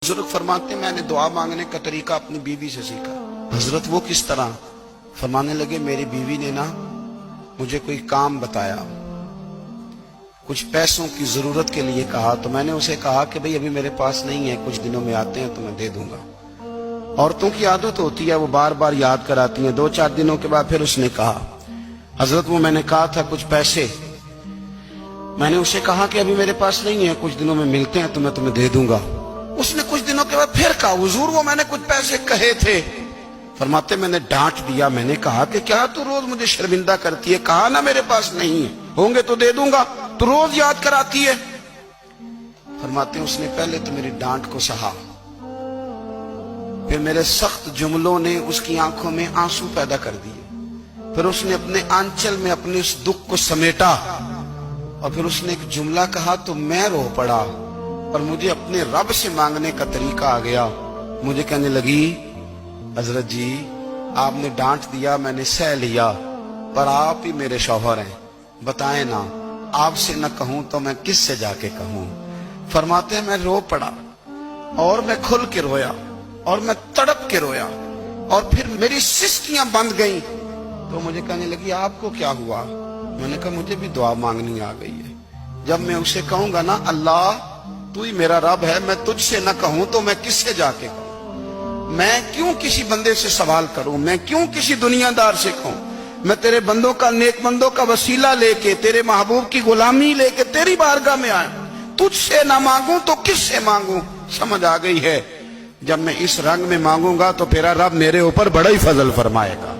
बुजुर्ग फरमाते मैंने दुआ मांगने का तरीका अपनी बीवी से सीखा। हजरत वो किस तरह? फरमाने लगे मेरी बीवी ने ना मुझे कोई काम बताया, कुछ पैसों की जरूरत के लिए कहा, तो मैंने उसे कहा कि भाई अभी मेरे पास नहीं है, कुछ दिनों में आते हैं तो मैं दे दूंगा। औरतों की आदत होती है, वो बार बार याद कराती हैं। 2-4 दिनों के बाद फिर उसने कहा हजरत वो मैंने कहा था कुछ पैसे, मैंने उसे कहा कि अभी मेरे पास नहीं है, कुछ दिनों में मिलते हैं तो मैं तुम्हें दे दूंगा। उसने कुछ दिनों के बाद फिर कहा हुजूर वो मैंने कुछ पैसे कहे थे। फरमाते मैंने डांट दिया, मैंने कहा कि क्या तू रोज मुझे शर्मिंदा करती है, कहा ना मेरे पास नहीं है, होंगे तो दे दूंगा, तू रोज याद कराती है। फरमाते उसने पहले तो मेरी डांट को सहा, फिर मेरे सख्त जुमलों ने उसकी आंखों में आंसू पैदा कर दिए, फिर उसने अपने आंचल में अपने उस दुख को समेटा और फिर उसने एक जुमला कहा तो मैं रो पड़ा और मुझे अपने रब से मांगने का तरीका आ गया। मुझे कहने लगी हजरत जी आपने डांट दिया, मैंने सह लिया, पर आप ही मेरे शौहर हैं, बताएं ना, आपसे न कहूं तो मैं किस से जाके कहूं। फरमाते हैं मैं रो पड़ा और मैं खुल के रोया और मैं तड़प के रोया और फिर मेरी सिसकियां बंद गईं। तो मुझे कहने लगी आपको क्या हुआ? मैंने कहा मुझे भी दुआ मांगनी आ गई है। जब मैं उसे कहूंगा ना अल्लाह तू ही मेरा रब है, मैं तुझसे न कहूं तो मैं किससे जाके कहूं, मैं क्यों किसी बंदे से सवाल करूं, मैं क्यों किसी दुनियादार से कहूं, मैं तेरे बंदों का नेक बंदों का वसीला लेके तेरे महबूब की गुलामी लेके तेरी बारगाह में आया, तुझसे ना मांगूं तो किससे मांगूं। समझ आ गई है, जब मैं इस रंग में मांगूंगा तो तेरा रब मेरे ऊपर बड़ा ही फजल फरमाएगा।